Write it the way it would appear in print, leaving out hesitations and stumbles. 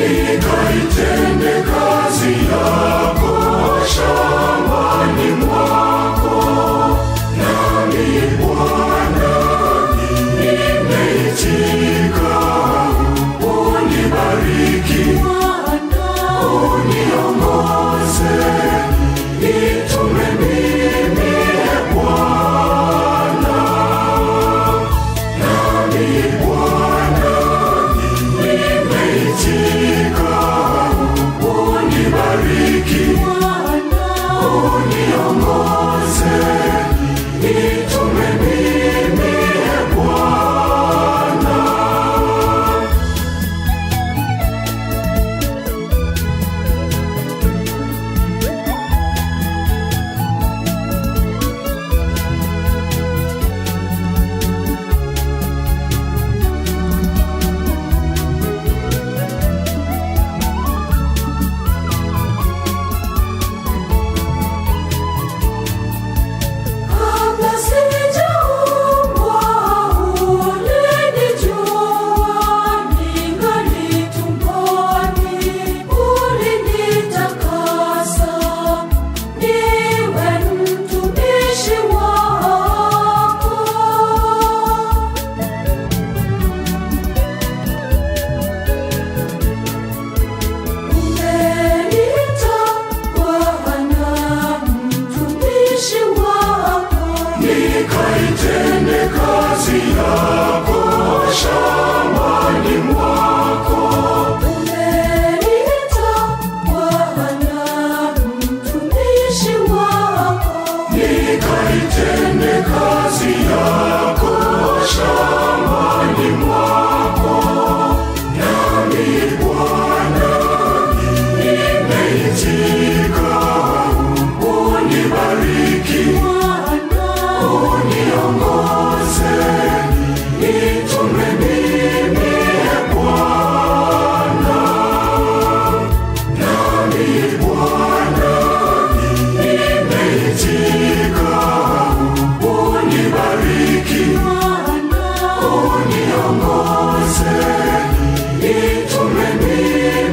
nikaitende kazi yako shambani mwako. Nami Bwana nimeitika, unibariki, uniongoze, nitume mimi Bwana. Nami Bwana nimeitika, unibariki, uniongoze, nitume mimi Bwana. Kabla sijaumbwa ulinijua, ningali tumboni ulinitakasa, niwe mtumishi wako. Umeniita Bwana mtumishi wako, Nikaitende kazi yako shambani mwako. umeniita Bwana mtumishi wako, Nikaitende kazi yako shambani mwako. Nami Bwana nimeitika, unibariki, uniongoze, nitume mimi Bwana. Nami Bwana nimeitika, unibariki, uniongoze, nitume mimi